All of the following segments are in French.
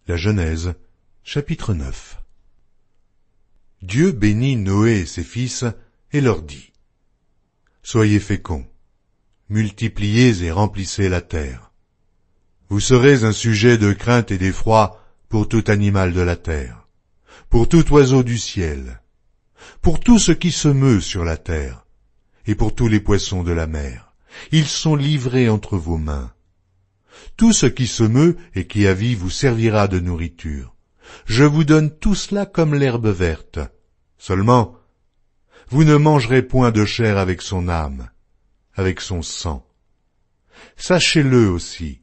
La Genèse, chapitre 9. Dieu bénit Noé et ses fils et leur dit : Soyez féconds, multipliez et remplissez la terre. Vous serez un sujet de crainte et d'effroi pour tout animal de la terre, pour tout oiseau du ciel, pour tout ce qui se meut sur la terre, et pour tous les poissons de la mer. Ils sont livrés entre vos mains. Tout ce qui se meut et qui a vie vous servira de nourriture. Je vous donne tout cela comme l'herbe verte. Seulement, vous ne mangerez point de chair avec son âme, avec son sang. Sachez-le aussi,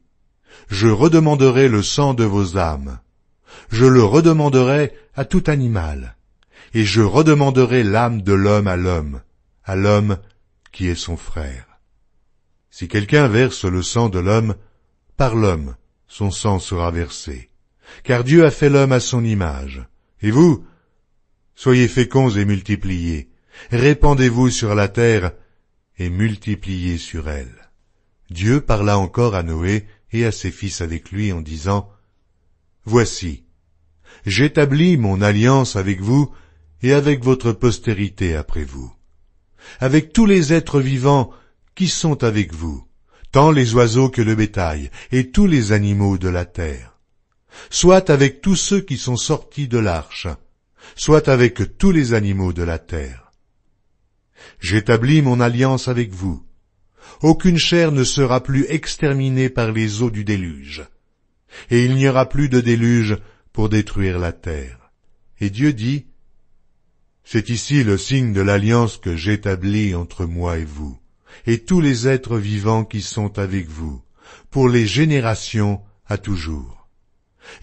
je redemanderai le sang de vos âmes. Je le redemanderai à tout animal, et je redemanderai l'âme de l'homme à l'homme qui est son frère. Si quelqu'un verse le sang de l'homme, par l'homme son sang sera versé, car Dieu a fait l'homme à son image. Et vous, soyez féconds et multipliez, répandez-vous sur la terre et multipliez sur elle. Dieu parla encore à Noé et à ses fils avec lui en disant : Voici, j'établis mon alliance avec vous et avec votre postérité après vous, avec tous les êtres vivants qui sont avec vous, tant les oiseaux que le bétail, et tous les animaux de la terre, soit avec tous ceux qui sont sortis de l'arche, soit avec tous les animaux de la terre. J'établis mon alliance avec vous. Aucune chair ne sera plus exterminée par les eaux du déluge, et il n'y aura plus de déluge pour détruire la terre. Et Dieu dit : C'est ici le signe de l'alliance que j'établis entre moi et vous, et tous les êtres vivants qui sont avec vous, pour les générations à toujours.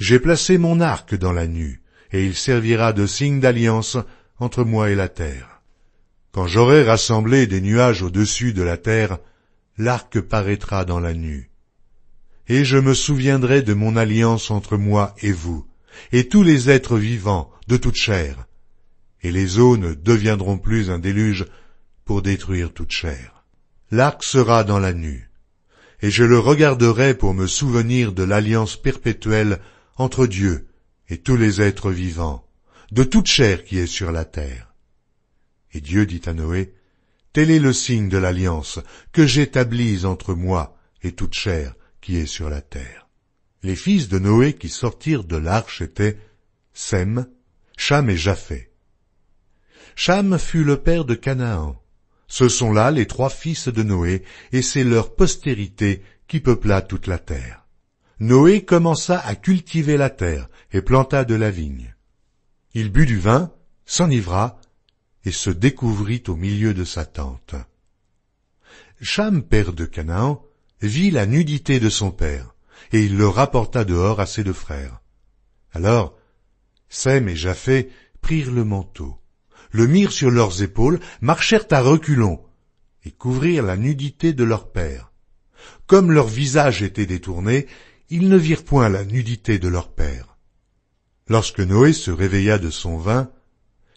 J'ai placé mon arc dans la nue, et il servira de signe d'alliance entre moi et la terre. Quand j'aurai rassemblé des nuages au-dessus de la terre, l'arc paraîtra dans la nue. Et je me souviendrai de mon alliance entre moi et vous, et tous les êtres vivants de toute chair, et les eaux ne deviendront plus un déluge pour détruire toute chair. L'arc sera dans la nue, et je le regarderai pour me souvenir de l'alliance perpétuelle entre Dieu et tous les êtres vivants, de toute chair qui est sur la terre. Et Dieu dit à Noé : Tel est le signe de l'alliance que j'établis entre moi et toute chair qui est sur la terre. Les fils de Noé qui sortirent de l'arche étaient Sem, Cham et Japheth. Cham fut le père de Canaan. Ce sont là les 3 fils de Noé, et c'est leur postérité qui peupla toute la terre. Noé commença à cultiver la terre et planta de la vigne. Il but du vin, s'enivra, et se découvrit au milieu de sa tente. Cham, père de Canaan, vit la nudité de son père, et il le rapporta dehors à ses 2 frères. Alors, Sem et Japheth prirent le manteau, le mirent sur leurs épaules, marchèrent à reculons, et couvrirent la nudité de leur père. Comme leur visage était détourné, ils ne virent point la nudité de leur père. Lorsque Noé se réveilla de son vin,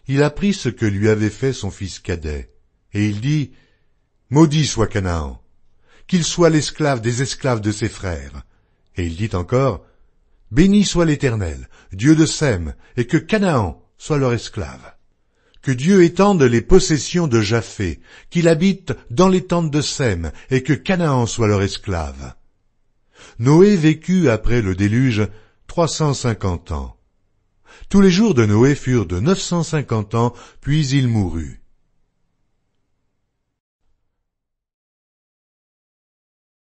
il apprit ce que lui avait fait son fils cadet, et il dit : Maudit soit Canaan, qu'il soit l'esclave des esclaves de ses frères. Et il dit encore : Béni soit l'Éternel, Dieu de Sem, et que Canaan soit leur esclave. Que Dieu étende les possessions de Japheth, qu'il habite dans les tentes de Sem, et que Canaan soit leur esclave. Noé vécut après le déluge 350 ans. Tous les jours de Noé furent de 950 ans, puis il mourut.